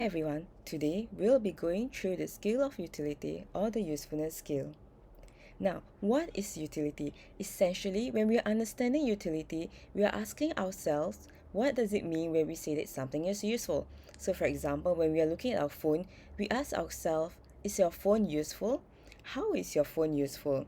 Everyone, today we'll be going through the skill of utility or the usefulness skill. Now, what is utility? Essentially, when we are understanding utility, we are asking ourselves, what does it mean when we say that something is useful? So, for example, when we are looking at our phone, we ask ourselves, is your phone useful? How is your phone useful?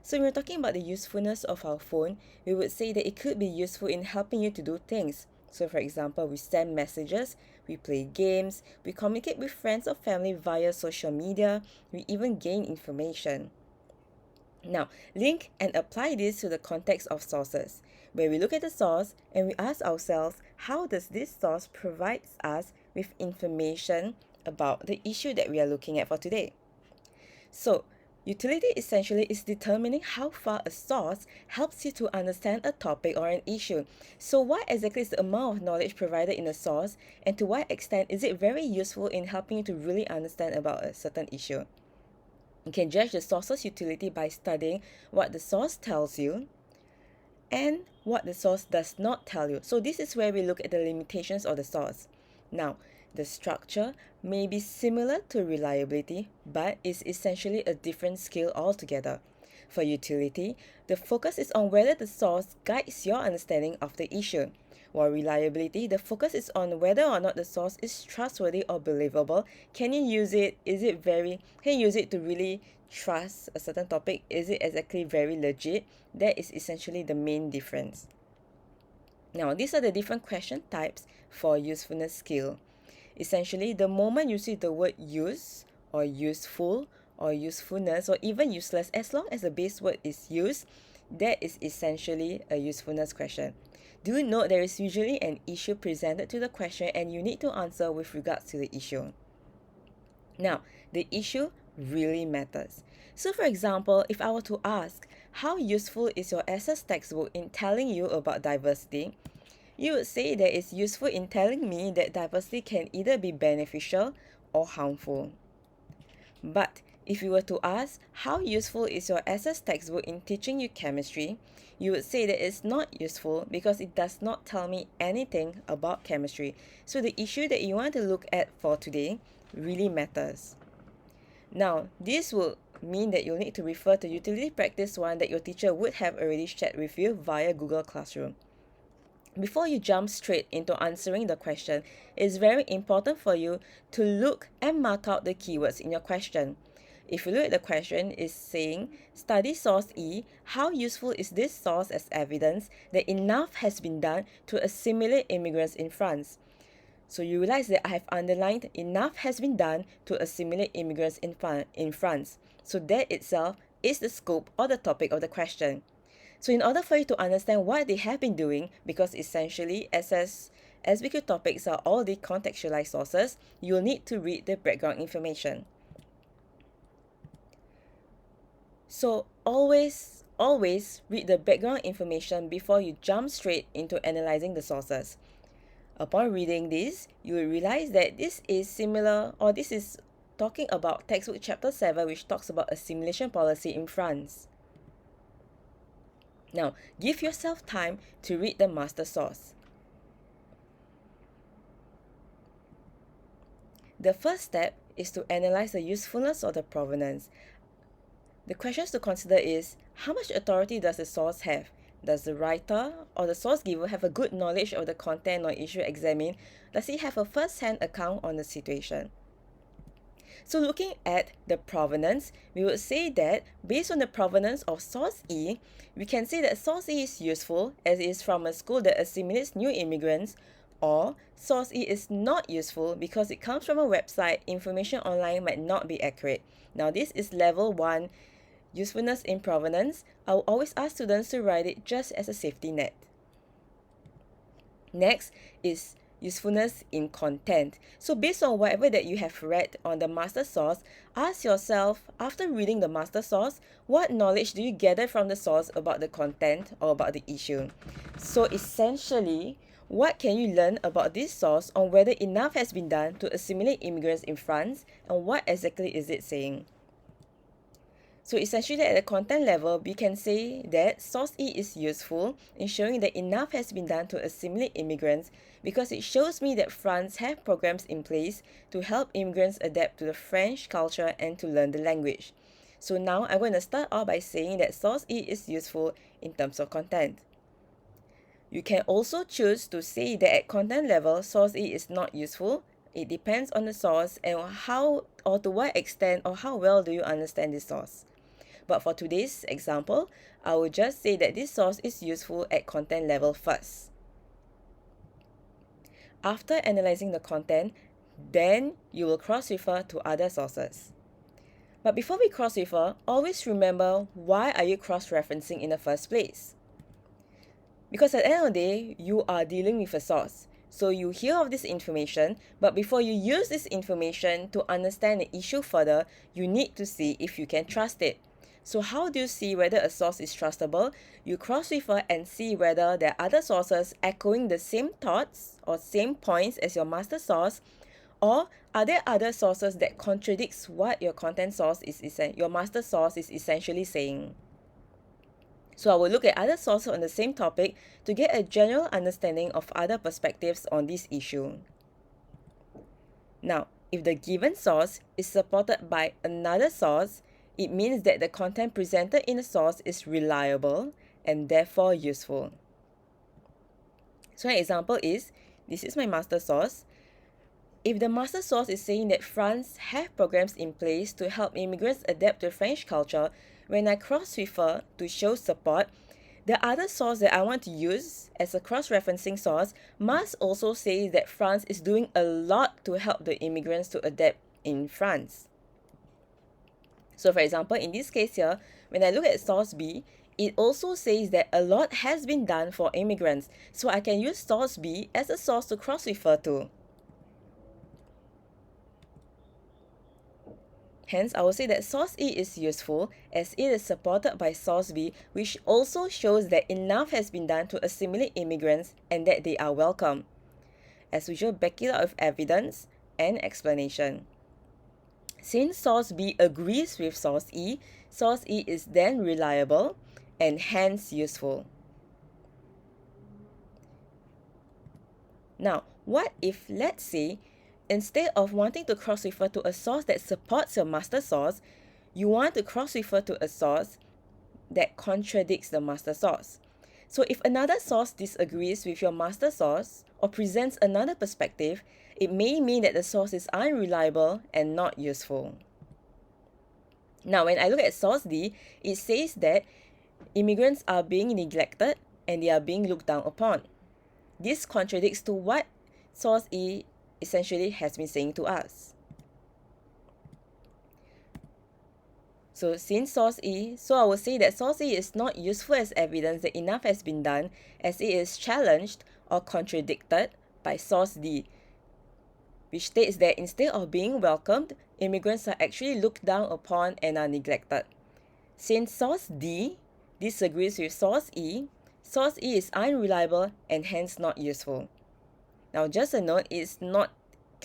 So, when we're talking about the usefulness of our phone, we would say that it could be useful in helping you to do things. So, for example, we send messages, we play games, we communicate with friends or family via social media, we even gain information. Now, link and apply this to the context of sources, where we look at the source and we ask ourselves, how does this source provide us with information about the issue that we are looking at for today? So, utility essentially is determining how far a source helps you to understand a topic or an issue. So, what exactly is the amount of knowledge provided in a source, and to what extent is it very useful in helping you to really understand about a certain issue? You can judge the source's utility by studying what the source tells you and what the source does not tell you. So this is where we look at the limitations of the source. Now, the structure may be similar to reliability, but is essentially a different skill altogether. For utility, the focus is on whether the source guides your understanding of the issue. While reliability, the focus is on whether or not the source is trustworthy or believable. Can you use it? Can you use it to really trust a certain topic? Is it exactly very legit? That is essentially the main difference. Now, these are the different question types for usefulness skill. Essentially, the moment you see the word use or useful or usefulness or even useless, as long as the base word is used, that is essentially a usefulness question. Do note there is usually an issue presented to the question and you need to answer with regards to the issue. Now, the issue really matters. So, for example, if I were to ask, how useful is your SS textbook in telling you about diversity? You would say that it's useful in telling me that diversity can either be beneficial or harmful. But if you were to ask, how useful is your SS textbook in teaching you chemistry? You would say that it's not useful because it does not tell me anything about chemistry. So the issue that you want to look at for today really matters. Now, this will mean that you'll need to refer to utility practice 1 that your teacher would have already shared with you via Google Classroom. Before you jump straight into answering the question, it's very important for you to look and mark out the keywords in your question. If you look at the question, it's saying, study source E, how useful is this source as evidence that enough has been done to assimilate immigrants in France? So you realize that I have underlined enough has been done to assimilate immigrants in France. So that itself is the scope or the topic of the question. So in order for you to understand what they have been doing, because essentially SBQ topics are all the contextualized sources, you'll need to read the background information. So always read the background information before you jump straight into analyzing the sources. Upon reading this, you will realize that this is talking about textbook chapter 7, which talks about assimilation policy in France. Now, give yourself time to read the master source. The first step is to analyze the usefulness or the provenance. The questions to consider is, how much authority does the source have? Does the writer or the source giver have a good knowledge of the content or issue examined? Does he have a first-hand account on the situation? So looking at the provenance, we would say that based on the provenance of source E, we can say that source E is useful as it is from a school that assimilates new immigrants, or source E is not useful because it comes from a website, information online might not be accurate. Now this is level 1, usefulness in provenance. I will always ask students to write it just as a safety net. Next is usefulness in content. So based on whatever that you have read on the master source, ask yourself, after reading the master source, what knowledge do you gather from the source about the content or about the issue? So essentially, what can you learn about this source on whether enough has been done to assimilate immigrants in France, and what exactly is it saying? So essentially at the content level, we can say that source E is useful in showing that enough has been done to assimilate immigrants because it shows me that France have programs in place to help immigrants adapt to the French culture and to learn the language. So now I'm going to start off by saying that source E is useful in terms of content. You can also choose to say that at content level, source E is not useful. It depends on the source and how or to what extent or how well do you understand the source. But for today's example, I will just say that this source is useful at content level first. After analyzing the content, then you will cross-refer to other sources. But before we cross-refer, always remember why are you cross-referencing in the first place? Because at the end of the day, you are dealing with a source. So you hear of this information, but before you use this information to understand the issue further, you need to see if you can trust it. So how do you see whether a source is trustable? You cross-refer and see whether there are other sources echoing the same thoughts or same points as your master source, or are there other sources that contradicts what your content source your master source is essentially saying. So I will look at other sources on the same topic to get a general understanding of other perspectives on this issue. Now, if the given source is supported by another source, it means that the content presented in the source is reliable and therefore useful. So an example is, this is my master source. If the master source is saying that France have programs in place to help immigrants adapt to French culture, when I cross-refer to show support, the other source that I want to use as a cross-referencing source must also say that France is doing a lot to help the immigrants to adapt in France. So for example, in this case here, when I look at source B, it also says that a lot has been done for immigrants. So I can use source B as a source to cross-refer to. Hence, I will say that source E is useful as it is supported by source B, which also shows that enough has been done to assimilate immigrants and that they are welcome. As usual, back it up with evidence and explanation. Since source B agrees with source E is then reliable and hence useful. Now, what if, let's say, instead of wanting to cross-refer to a source that supports your master source, you want to cross-refer to a source that contradicts the master source. So if another source disagrees with your master source or presents another perspective, it may mean that the source is unreliable and not useful. Now, when I look at source D, it says that immigrants are being neglected and they are being looked down upon. This contradicts to what source E essentially has been saying to us. So since source E, I will say that source E is not useful as evidence that enough has been done as it is challenged or contradicted by source D, which states that instead of being welcomed, immigrants are actually looked down upon and are neglected. Since source D disagrees with source E is unreliable and hence not useful. Now, just a note, it's not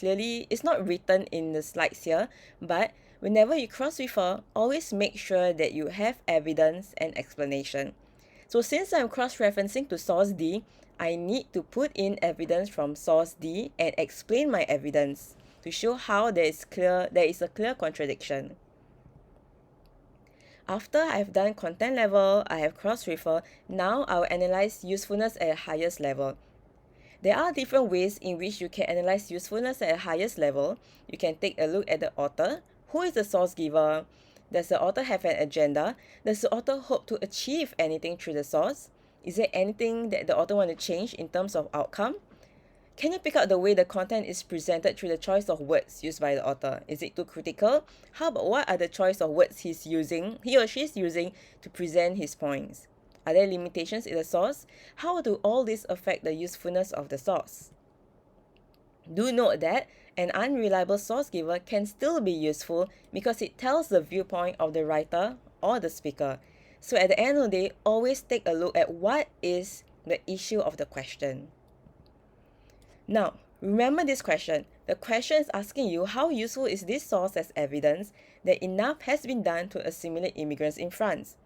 written in the slides here, but whenever you cross-refer, always make sure that you have evidence and explanation. So since I'm cross-referencing to source D, I need to put in evidence from source D and explain my evidence to show how there is a clear contradiction. After I've done content level, I have cross-refer, now I will analyze usefulness at a highest level. There are different ways in which you can analyze usefulness at a highest level. You can take a look at the author. Who is the source giver? Does the author have an agenda? Does the author hope to achieve anything through the source? Is there anything that the author wants to change in terms of outcome? Can you pick out the way the content is presented through the choice of words used by the author? Is it too critical? How about what are the choice of words he or she is using to present his points? Are there limitations in the source? How do all this affect the usefulness of the source? Do note that an unreliable source giver can still be useful because it tells the viewpoint of the writer or the speaker. So at the end of the day, always take a look at what is the issue of the question. Now, remember this question. The question is asking you how useful is this source as evidence that enough has been done to assimilate immigrants in France.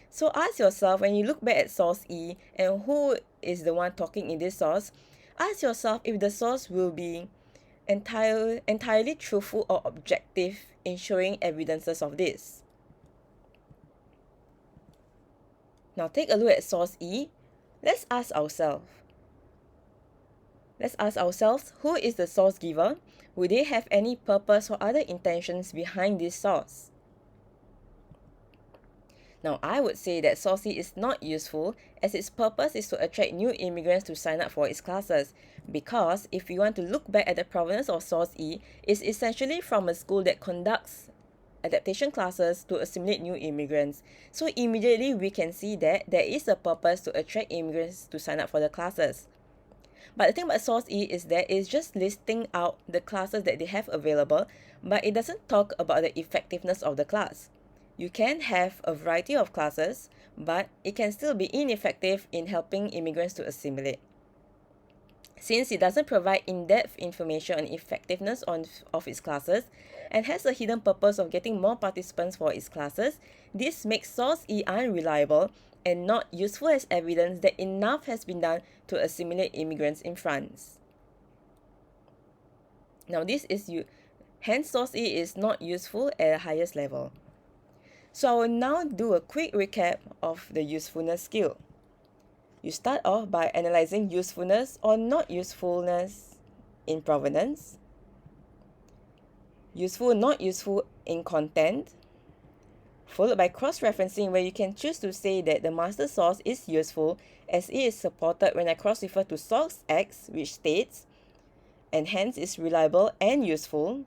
So ask yourself, when you look back at source E and who is the one talking in this source, ask yourself if the source will be entirely truthful or objective in showing evidences of this. Now take a look at source E. Let's ask ourselves, who is the source giver? Would they have any purpose or other intentions behind this source? Now, I would say that source E is not useful, as its purpose is to attract new immigrants to sign up for its classes. Because if we want to look back at the provenance of source E, it's essentially from a school that conducts adaptation classes to assimilate new immigrants. So immediately we can see that there is a purpose to attract immigrants to sign up for the classes. But the thing about source E is that it's just listing out the classes that they have available, but it doesn't talk about the effectiveness of the class. You can have a variety of classes, but it can still be ineffective in helping immigrants to assimilate. Since it doesn't provide in-depth information on effectiveness of its classes and has a hidden purpose of getting more participants for its classes, this makes source E unreliable and not useful as evidence that enough has been done to assimilate immigrants in France. Now hence source E is not useful at the highest level. So I will now do a quick recap of the usefulness skill. You start off by analyzing usefulness or not usefulness in provenance, useful, not useful in content, followed by cross-referencing, where you can choose to say that the master source is useful as it is supported when I cross-refer to source X, which states, and hence is reliable and useful.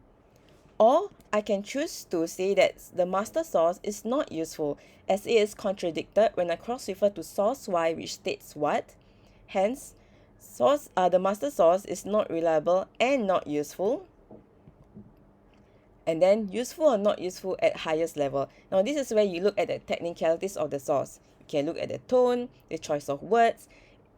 Or I can choose to say that the master source is not useful as it is contradicted when I cross-refer to source Y, which states what. Hence, the master source is not reliable and not useful. And then useful or not useful at highest level. Now this is where you look at the technicalities of the source. You can look at the tone, the choice of words,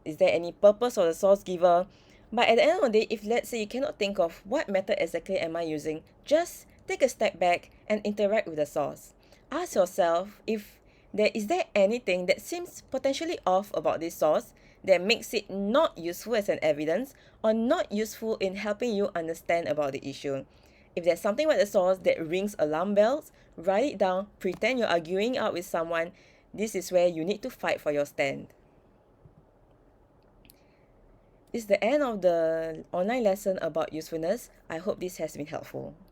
is there any purpose for the source giver. But at the end of the day, if let's say you cannot think of what method exactly am I using, just take a step back and interact with the source. Ask yourself if is there anything that seems potentially off about this source that makes it not useful as an evidence or not useful in helping you understand about the issue. If there's something about the source that rings alarm bells, write it down, pretend you're arguing out with someone. This is where you need to fight for your stand. This is the end of the online lesson about usefulness. I hope this has been helpful.